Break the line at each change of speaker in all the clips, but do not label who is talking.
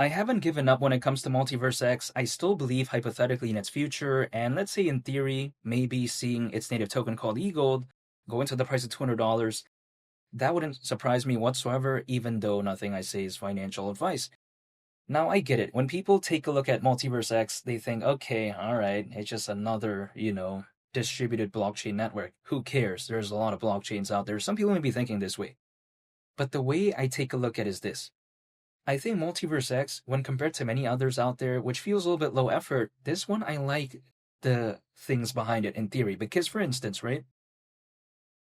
I haven't given up when it comes to MultiversX. I still believe hypothetically in its future, and let's say in theory, maybe seeing its native token called eGold go into the price of $200, that wouldn't surprise me whatsoever, even though nothing I say is financial advice. Now, I get it. When people take a look at MultiversX, they think, okay, all right, it's just another, distributed blockchain network. Who cares? There's a lot of blockchains out there. Some people may be thinking this way. But the way I take a look at it is this. I think MultiversX, when compared to many others out there, which feels a little bit low effort, this one I like the things behind it in theory. Because, for instance, right,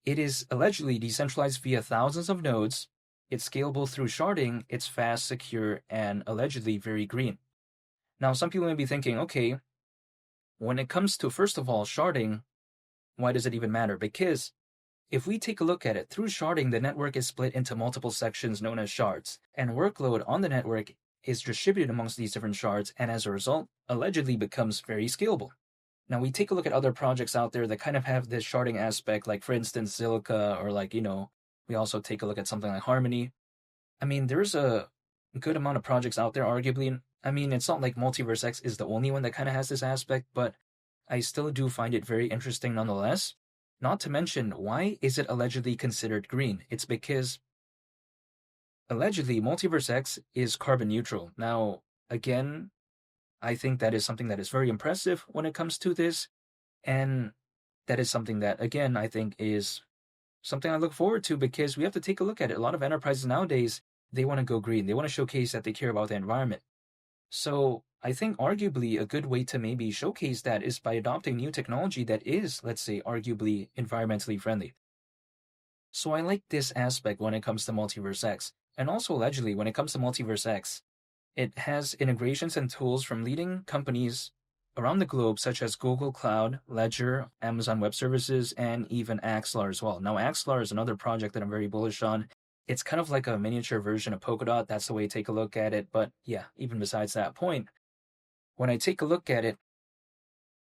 it is allegedly decentralized via thousands of nodes, it's scalable through sharding, it's fast, secure, and allegedly very green. Now, some people may be thinking, okay, when it comes to, first of all, sharding, why does it even matter? Because if we take a look at it, through sharding, the network is split into multiple sections known as shards, and workload on the network is distributed amongst these different shards, and as a result, allegedly becomes very scalable. Now, we take a look at other projects out there that kind of have this sharding aspect, like, for instance, Zilliqa, or we also take a look at something like Harmony. I mean, there's a good amount of projects out there, arguably. I mean, it's not like MultiversX is the only one that kind of has this aspect, but I still do find it very interesting nonetheless. Not to mention, why is it allegedly considered green? It's because allegedly MultiversX is carbon neutral. Now, again, I think that is something that is very impressive when it comes to this. And that is something that, again, I think is something I look forward to because we have to take a look at it. A lot of enterprises nowadays, they want to go green. They want to showcase that they care about the environment. So I think arguably a good way to maybe showcase that is by adopting new technology that is, let's say, arguably environmentally friendly. So I like this aspect when it comes to MultiversX. And also allegedly, when it comes to MultiversX, it has integrations and tools from leading companies around the globe, such as Google Cloud, Ledger, Amazon Web Services, and even Axlar as well. Now, Axlar is another project that I'm very bullish on. It's kind of like a miniature version of Polkadot. That's the way to take a look at it. But yeah, even besides that point, when I take a look at it,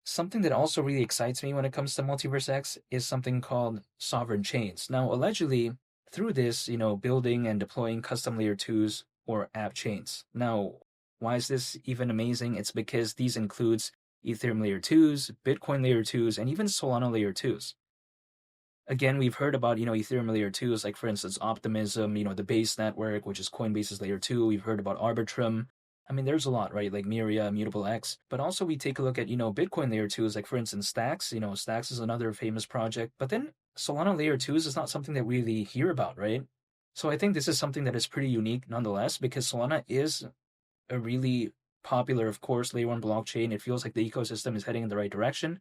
something that also really excites me when it comes to MultiversX is something called sovereign chains. Now, allegedly, through this, building and deploying custom layer 2s or app chains. Now, why is this even amazing? It's because these includes Ethereum layer 2s, Bitcoin layer 2s, and even Solana layer 2s. Again, we've heard about, Ethereum layer 2s, like for instance, Optimism, the base network, which is Coinbase's layer 2. We've heard about Arbitrum. I mean, there's a lot, right? Like Miria, Immutable X. But also we take a look at, Bitcoin layer 2s, like for instance, Stacks. Stacks is another famous project. But then Solana layer 2s is not something that we really hear about, right? So I think this is something that is pretty unique nonetheless, because Solana is a really popular, of course, layer 1 blockchain. It feels like the ecosystem is heading in the right direction.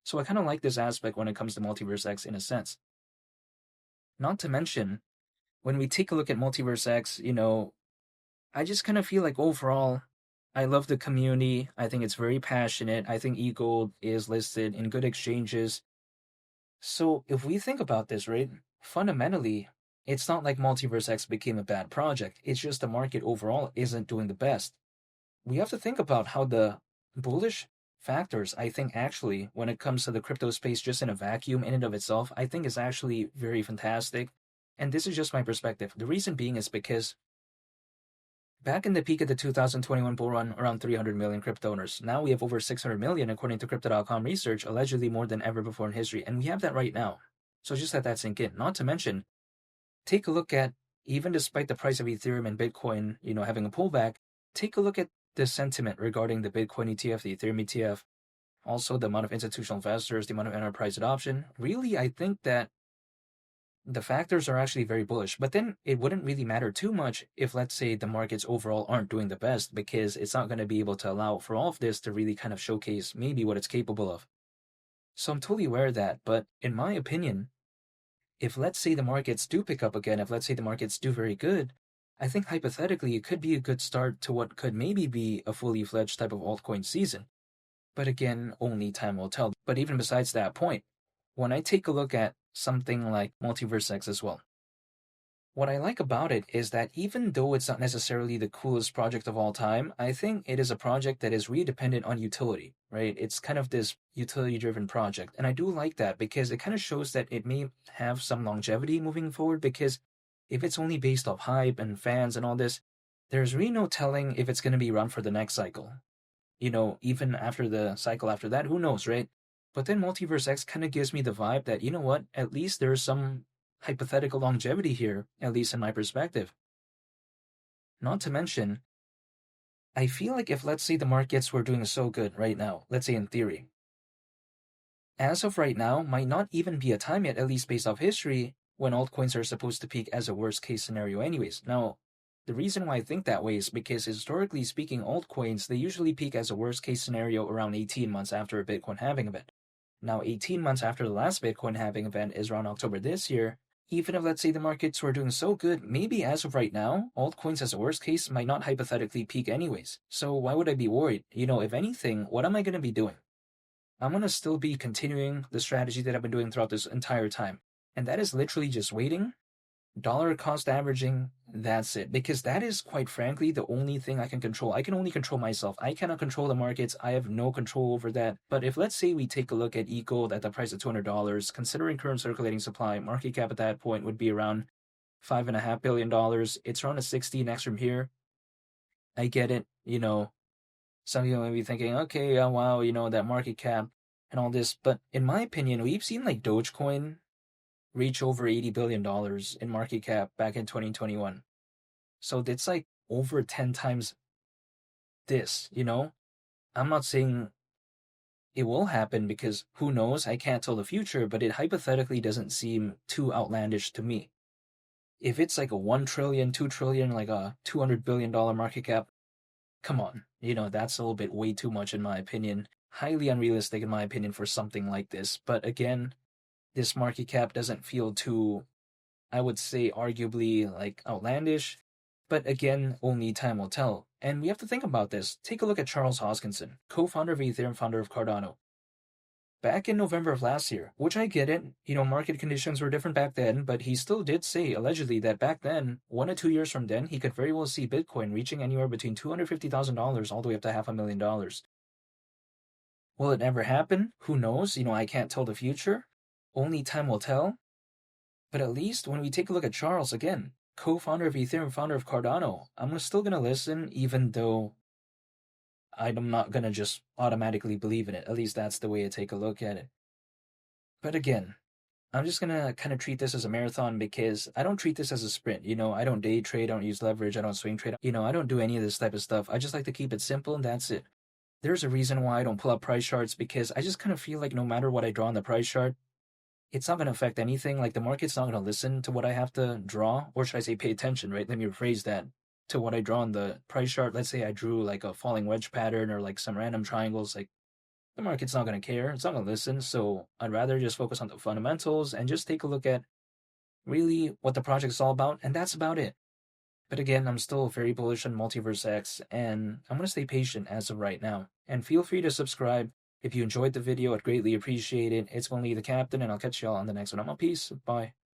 So I kind of like this aspect when it comes to MultiversX in a sense. Not to mention, when we take a look at MultiversX, I just kind of feel like overall, I love the community. I think it's very passionate. I think eGold is listed in good exchanges. So if we think about this, right, fundamentally, it's not like MultiversX became a bad project. It's just the market overall isn't doing the best. We have to think about how the bullish factors, I think actually, when it comes to the crypto space just in a vacuum in and of itself, I think is actually very fantastic. And this is just my perspective. The reason being is because back in the peak of the 2021 bull run, around 300 million crypto owners. Now we have over 600 million, according to Crypto.com research, allegedly more than ever before in history. And we have that right now. So just let that sink in. Not to mention, take a look at, even despite the price of Ethereum and Bitcoin, having a pullback, take a look at the sentiment regarding the Bitcoin ETF, the Ethereum ETF, also the amount of institutional investors, the amount of enterprise adoption. Really, I think that the factors are actually very bullish. But then it wouldn't really matter too much if, let's say, the markets overall aren't doing the best, because it's not going to be able to allow for all of this to really kind of showcase maybe what it's capable of. So I'm totally aware of that. But in my opinion, if let's say the markets do pick up again, if let's say the markets do very good, I think hypothetically it could be a good start to what could maybe be a fully fledged type of altcoin season. But again, only time will tell. But even besides that point, when I take a look at something like MultiversX as well, what I like about it is that even though it's not necessarily the coolest project of all time, I think it is a project that is really dependent on utility, right? It's kind of this utility-driven project. And I do like that because it kind of shows that it may have some longevity moving forward, because if it's only based off hype and fans and all this, there's really no telling if it's going to be around for the next cycle. Even after the cycle after that, who knows, right? But then Multiverse X kind of gives me the vibe that, you know what, at least there's some hypothetical longevity here, at least in my perspective. Not to mention, I feel like if, let's say, the markets were doing so good right now, let's say in theory, as of right now, might not even be a time yet, at least based off history, when altcoins are supposed to peak as a worst case scenario, anyways. Now, the reason why I think that way is because historically speaking, altcoins, they usually peak as a worst case scenario around 18 months after a Bitcoin halving event. Now, 18 months after the last Bitcoin halving event is around October this year. Even if, let's say, the markets were doing so good, maybe as of right now, altcoins as a worst case might not hypothetically peak anyways. So why would I be worried? If anything, what am I going to be doing? I'm going to still be continuing the strategy that I've been doing throughout this entire time. And that is literally just waiting, dollar cost averaging, that's it. Because that is, quite frankly, the only thing I can control. I can only control myself. I cannot control the markets. I have no control over that. But if, let's say, we take a look at eGold at the price of $200, considering current circulating supply, market cap at that point would be around $5.5 billion. It's around a 16x from here. I get it, some people may be thinking, okay, wow, that market cap and all this. But in my opinion, we've seen like Dogecoin reach over $80 billion in market cap back in 2021. So it's like over 10 times this, I'm not saying it will happen because who knows? I can't tell the future, but it hypothetically doesn't seem too outlandish to me. If it's like a 1 trillion, 2 trillion, like a $200 billion market cap, come on, that's a little bit way too much in my opinion. Highly unrealistic in my opinion for something like this. But again, this market cap doesn't feel too, I would say, arguably like outlandish. But again, only time will tell. And we have to think about this. Take a look at Charles Hoskinson, co-founder of Ethereum, founder of Cardano. Back in November of last year, which I get it, market conditions were different back then, but he still did say, allegedly, that back then, 1 to 2 years from then, he could very well see Bitcoin reaching anywhere between $250,000 all the way up to $500,000. Will it ever happen? Who knows? I can't tell the future. Only time will tell. But at least when we take a look at Charles, again, co-founder of Ethereum, founder of Cardano, I'm still going to listen, even though I'm not going to just automatically believe in it. At least that's the way I take a look at it. But again, I'm just going to kind of treat this as a marathon because I don't treat this as a sprint. I don't day trade, I don't use leverage, I don't swing trade. I don't do any of this type of stuff. I just like to keep it simple and that's it. There's a reason why I don't pull up price charts because I just kind of feel like no matter what I draw on the price chart, it's not going to affect anything. Like the market's not going to listen to what I have to draw, or should I say pay attention, right? Let me rephrase that. To what I draw on the price chart. Let's say I drew like a falling wedge pattern or like some random triangles, like the market's not going to care. It's not going to listen. So I'd rather just focus on the fundamentals and just take a look at really what the project's all about. And that's about it. But again, I'm still very bullish on MultiversX and I'm going to stay patient as of right now. And feel free to subscribe. If you enjoyed the video, I'd greatly appreciate it. It's only the captain and I'll catch y'all on the next one. I'm on peace. Bye.